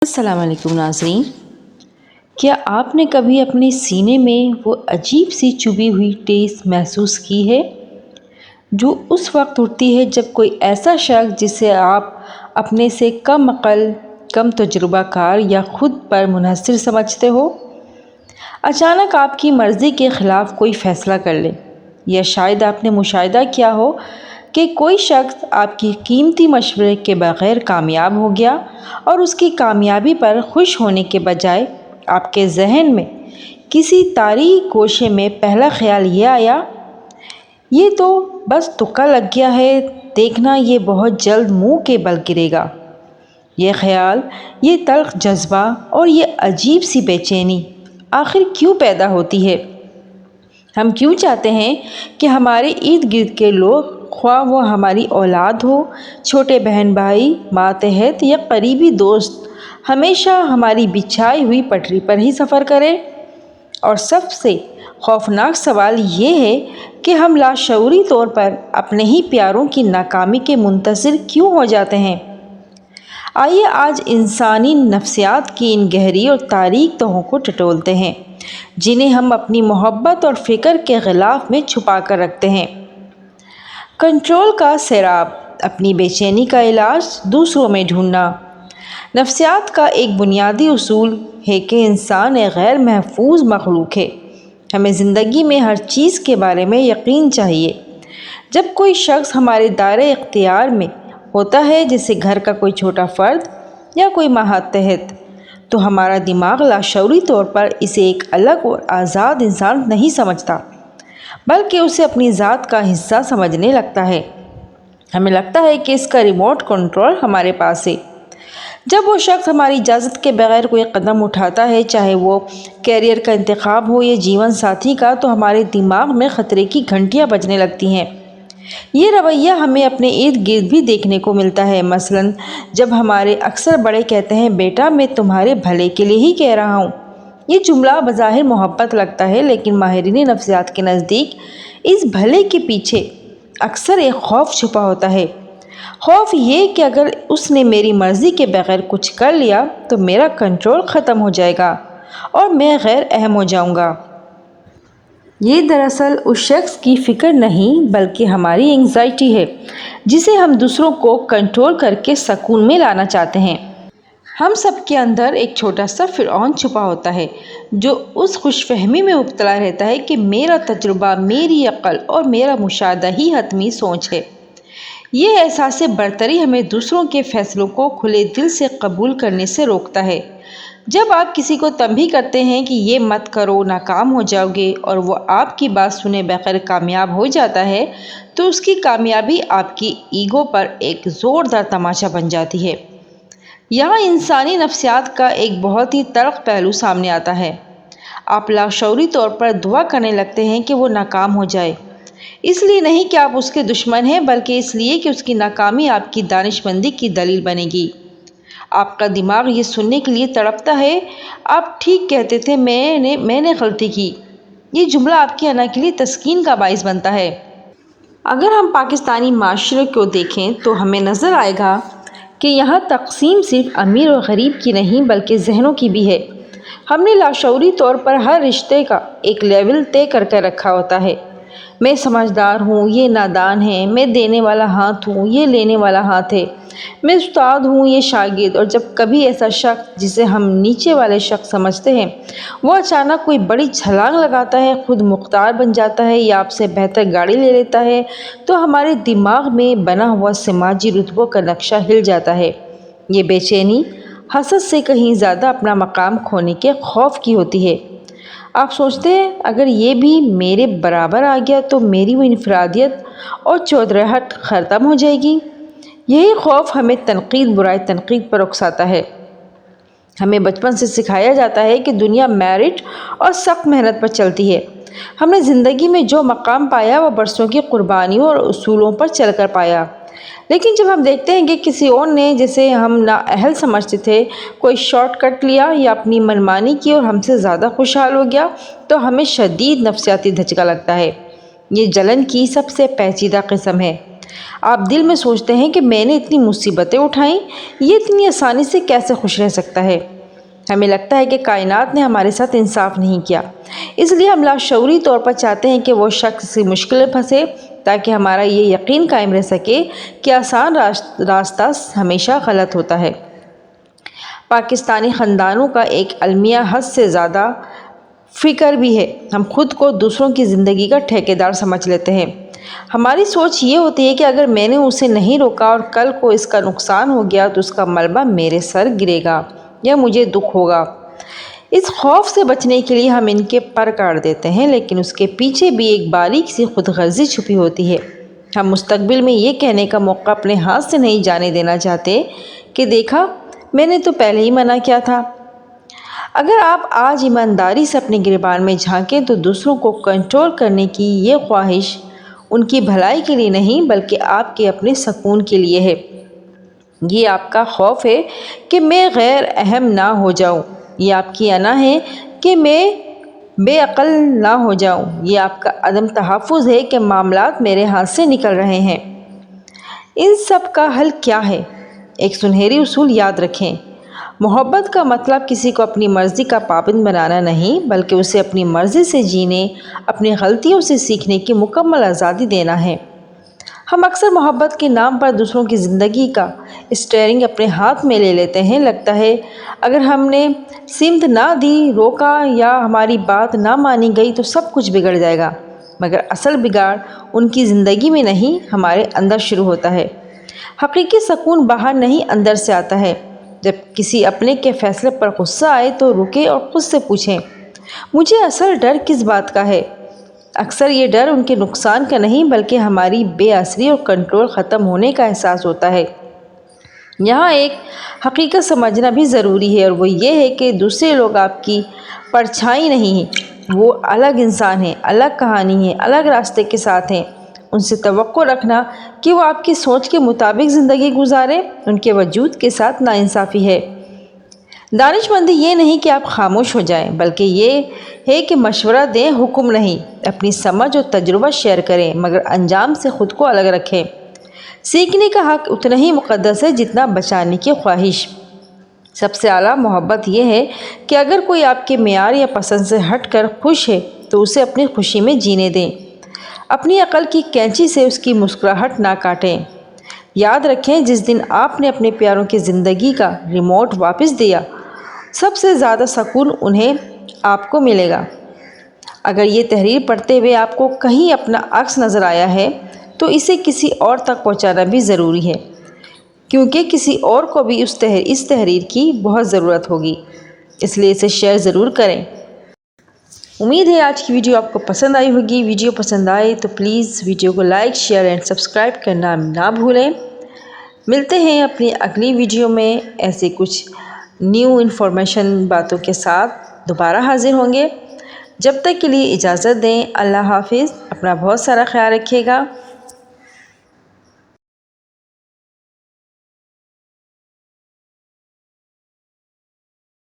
السلام علیکم ناظرین، کیا آپ نے کبھی اپنے سینے میں وہ عجیب سی چبھی ہوئی ٹیس محسوس کی ہے جو اس وقت اٹھتی ہے جب کوئی ایسا شخص جسے آپ اپنے سے کم عقل، کم تجربہ کار یا خود پر منحصر سمجھتے ہو، اچانک آپ کی مرضی کے خلاف کوئی فیصلہ کر لے؟ یا شاید آپ نے مشاہدہ کیا ہو کہ کوئی شخص آپ کی قیمتی مشورے کے بغیر کامیاب ہو گیا اور اس کی کامیابی پر خوش ہونے کے بجائے آپ کے ذہن میں کسی تاریک گوشے میں پہلا خیال یہ آیا، یہ تو بس تکا لگ گیا ہے، دیکھنا یہ بہت جلد منہ کے بل گرے گا۔ یہ خیال، یہ تلخ جذبہ اور یہ عجیب سی بے چینی آخر کیوں پیدا ہوتی ہے؟ ہم کیوں چاہتے ہیں کہ ہمارے ارد گرد کے لوگ، خواہ وہ ہماری اولاد ہو، چھوٹے بہن بھائی، ماتحت یا قریبی دوست، ہمیشہ ہماری بچھائی ہوئی پٹری پر ہی سفر کریں؟ اور سب سے خوفناک سوال یہ ہے کہ ہم لاشعوری طور پر اپنے ہی پیاروں کی ناکامی کے منتظر کیوں ہو جاتے ہیں؟ آئیے آج انسانی نفسیات کی ان گہری اور تاریک تہوں کو ٹٹولتے ہیں جنہیں ہم اپنی محبت اور فکر کے غلاف میں چھپا کر رکھتے ہیں۔ کنٹرول کا سیراب، اپنی بے چینی کا علاج دوسروں میں ڈھونڈنا۔ نفسیات کا ایک بنیادی اصول ہے کہ انسان ایک غیر محفوظ مخلوق ہے۔ ہمیں زندگی میں ہر چیز کے بارے میں یقین چاہیے۔ جب کوئی شخص ہمارے دائرۂ اختیار میں ہوتا ہے، جیسے گھر کا کوئی چھوٹا فرد یا کوئی ماتحت، تو ہمارا دماغ لاشعوری طور پر اسے ایک الگ اور آزاد انسان نہیں سمجھتا، بلکہ اسے اپنی ذات کا حصہ سمجھنے لگتا ہے۔ ہمیں لگتا ہے کہ اس کا ریموٹ کنٹرول ہمارے پاس ہے۔ جب وہ شخص ہماری اجازت کے بغیر کوئی قدم اٹھاتا ہے، چاہے وہ کیریئر کا انتخاب ہو یا جیون ساتھی کا، تو ہمارے دماغ میں خطرے کی گھنٹیاں بجنے لگتی ہیں۔ یہ رویہ ہمیں اپنے ارد گرد بھی دیکھنے کو ملتا ہے۔ مثلاً جب ہمارے اکثر بڑے کہتے ہیں، بیٹا میں تمہارے بھلے کے لیے ہی کہہ رہا ہوں۔ یہ جملہ بظاہر محبت لگتا ہے، لیکن ماہرین نفسیات کے نزدیک اس بھلے کے پیچھے اکثر ایک خوف چھپا ہوتا ہے۔ خوف یہ کہ اگر اس نے میری مرضی کے بغیر کچھ کر لیا تو میرا کنٹرول ختم ہو جائے گا اور میں غیر اہم ہو جاؤں گا۔ یہ دراصل اس شخص کی فکر نہیں بلکہ ہماری انگزائٹی ہے، جسے ہم دوسروں کو کنٹرول کر کے سکون میں لانا چاہتے ہیں۔ ہم سب کے اندر ایک چھوٹا سا فرعون چھپا ہوتا ہے جو اس خوش فہمی میں مبتلا رہتا ہے کہ میرا تجربہ، میری عقل اور میرا مشاہدہ ہی حتمی سوچ ہے۔ یہ احساس برتری ہمیں دوسروں کے فیصلوں کو کھلے دل سے قبول کرنے سے روکتا ہے۔ جب آپ کسی کو تنبیہ کرتے ہیں کہ یہ مت کرو، ناکام ہو جاؤ گے، اور وہ آپ کی بات سنے بغیر کامیاب ہو جاتا ہے، تو اس کی کامیابی آپ کی ایگو پر ایک زوردار تماچا بن جاتی ہے۔ یہاں انسانی نفسیات کا ایک بہت ہی تلخ پہلو سامنے آتا ہے۔ آپ لاشعوری طور پر دعا کرنے لگتے ہیں کہ وہ ناکام ہو جائے، اس لیے نہیں کہ آپ اس کے دشمن ہیں، بلکہ اس لیے کہ اس کی ناکامی آپ کی دانش مندی کی دلیل بنے گی۔ آپ کا دماغ یہ سننے کے لیے تڑپتا ہے، آپ ٹھیک کہتے تھے، میں نے غلطی کی۔ یہ جملہ آپ کی انا کے لیے تسکین کا باعث بنتا ہے۔ اگر ہم پاکستانی معاشرے کو دیکھیں تو ہمیں نظر آئے گا کہ یہاں تقسیم صرف امیر اور غریب کی نہیں بلکہ ذہنوں کی بھی ہے۔ ہم نے لاشعوری طور پر ہر رشتے کا ایک لیول طے کر کے رکھا ہوتا ہے۔ میں سمجھدار ہوں، یہ نادان ہے۔ میں دینے والا ہاتھ ہوں، یہ لینے والا ہاتھ ہے۔ میں استاد ہوں، یہ شاگرد۔ اور جب کبھی ایسا شخص جسے ہم نیچے والے شخص سمجھتے ہیں، وہ اچانک کوئی بڑی چھلانگ لگاتا ہے، خود مختار بن جاتا ہے یا آپ سے بہتر گاڑی لے لیتا ہے، تو ہمارے دماغ میں بنا ہوا سماجی رتبوں کا نقشہ ہل جاتا ہے۔ یہ بے چینی حسد سے کہیں زیادہ اپنا مقام کھونے کے خوف کی ہوتی ہے۔ آپ سوچتے ہیں اگر یہ بھی میرے برابر آ گیا تو میری وہ انفرادیت اور چودراہٹ ختم ہو جائے گی۔ یہی خوف ہمیں تنقید، برائے تنقید پر اکساتا ہے۔ ہمیں بچپن سے سکھایا جاتا ہے کہ دنیا میرٹ اور سخت محنت پر چلتی ہے۔ ہم نے زندگی میں جو مقام پایا وہ برسوں کی قربانیوں اور اصولوں پر چل کر پایا۔ لیکن جب ہم دیکھتے ہیں کہ کسی اور نے، جسے ہم نااہل سمجھتے تھے، کوئی شارٹ کٹ لیا یا اپنی منمانی کی اور ہم سے زیادہ خوشحال ہو گیا، تو ہمیں شدید نفسیاتی دھچکا لگتا ہے۔ یہ جلن کی سب سے پیچیدہ قسم ہے۔ آپ دل میں سوچتے ہیں کہ میں نے اتنی مصیبتیں اٹھائیں، یہ اتنی آسانی سے کیسے خوش رہ سکتا ہے؟ ہمیں لگتا ہے کہ کائنات نے ہمارے ساتھ انصاف نہیں کیا، اس لیے ہم لاشعوری طور پر چاہتے ہیں کہ وہ شخص کسی مشکل میں پھنسے تاکہ ہمارا یہ یقین قائم رہ سکے کہ آسان راستہ ہمیشہ غلط ہوتا ہے۔ پاکستانی خاندانوں کا ایک المیہ حد سے زیادہ فکر بھی ہے۔ ہم خود کو دوسروں کی زندگی کا ٹھیکیدار سمجھ لیتے ہیں۔ ہماری سوچ یہ ہوتی ہے کہ اگر میں نے اسے نہیں روکا اور کل کو اس کا نقصان ہو گیا تو اس کا ملبہ میرے سر گرے گا یا مجھے دکھ ہوگا۔ اس خوف سے بچنے کے لیے ہم ان کے پر کاٹ دیتے ہیں، لیکن اس کے پیچھے بھی ایک باریک سی خود غرضی چھپی ہوتی ہے۔ ہم مستقبل میں یہ کہنے کا موقع اپنے ہاتھ سے نہیں جانے دینا چاہتے کہ دیکھا، میں نے تو پہلے ہی منع کیا تھا۔ اگر آپ آج ایمانداری سے اپنے گریبان میں جھانکیں تو دوسروں کو کنٹرول کرنے کی یہ خواہش ان کی بھلائی کے لیے نہیں بلکہ آپ کے اپنے سکون کے لیے ہے۔ یہ آپ کا خوف ہے کہ میں غیر اہم نہ ہو جاؤں، یہ آپ کی انا ہے کہ میں بے عقل نہ ہو جاؤں، یہ آپ کا عدم تحفظ ہے کہ معاملات میرے ہاتھ سے نکل رہے ہیں۔ ان سب کا حل کیا ہے؟ ایک سنہری اصول یاد رکھیں۔ محبت کا مطلب کسی کو اپنی مرضی کا پابند بنانا نہیں بلکہ اسے اپنی مرضی سے جینے، اپنی غلطیوں سے سیکھنے کی مکمل آزادی دینا ہے۔ ہم اکثر محبت کے نام پر دوسروں کی زندگی کا اسٹیئرنگ اپنے ہاتھ میں لے لیتے ہیں۔ لگتا ہے اگر ہم نے سمت نہ دی، روکا یا ہماری بات نہ مانی گئی تو سب کچھ بگڑ جائے گا، مگر اصل بگاڑ ان کی زندگی میں نہیں، ہمارے اندر شروع ہوتا ہے۔ حقیقی سکون باہر نہیں، اندر سے آتا ہے۔ جب کسی اپنے کے فیصلے پر غصہ آئے تو رکیں اور خود سے پوچھیں، مجھے اصل ڈر کس بات کا ہے؟ اکثر یہ ڈر ان کے نقصان کا نہیں بلکہ ہماری بے اثری اور کنٹرول ختم ہونے کا احساس ہوتا ہے۔ یہاں ایک حقیقت سمجھنا بھی ضروری ہے، اور وہ یہ ہے کہ دوسرے لوگ آپ کی پرچھائی نہیں ہیں، وہ الگ انسان ہیں، الگ کہانی ہیں، الگ راستے کے ساتھ ہیں۔ ان سے توقع رکھنا کہ وہ آپ کی سوچ کے مطابق زندگی گزاریں، ان کے وجود کے ساتھ ناانصافی ہے۔ دانش مندی یہ نہیں کہ آپ خاموش ہو جائیں بلکہ یہ ہے کہ مشورہ دیں، حکم نہیں۔ اپنی سمجھ اور تجربہ شیئر کریں مگر انجام سے خود کو الگ رکھیں۔ سیکھنے کا حق اتنا ہی مقدس ہے جتنا بچانے کی خواہش۔ سب سے اعلیٰ محبت یہ ہے کہ اگر کوئی آپ کے معیار یا پسند سے ہٹ کر خوش ہے تو اسے اپنی خوشی میں جینے دیں، اپنی عقل کی کینچی سے اس کی مسکراہٹ نہ کاٹیں۔ یاد رکھیں، جس دن آپ نے اپنے پیاروں کی زندگی کا ریموٹ واپس دیا، سب سے زیادہ سکون انہیں آپ کو ملے گا۔ اگر یہ تحریر پڑھتے ہوئے آپ کو کہیں اپنا عکس نظر آیا ہے تو اسے کسی اور تک پہنچانا بھی ضروری ہے، کیونکہ کسی اور کو بھی اس تحریر کی بہت ضرورت ہوگی، اس لیے اسے شیئر ضرور کریں۔ امید ہے آج کی ویڈیو آپ کو پسند آئی ہوگی۔ ویڈیو پسند آئے تو پلیز ویڈیو کو لائک، شیئر اینڈ سبسکرائب کرنا نہ بھولیں۔ ملتے ہیں اپنی اگلی ویڈیو میں ایسے کچھ نیو انفارمیشن باتوں کے ساتھ دوبارہ حاضر ہوں گے۔ جب تک کے لیے اجازت دیں، اللہ حافظ، اپنا بہت سارا خیال رکھیے گا۔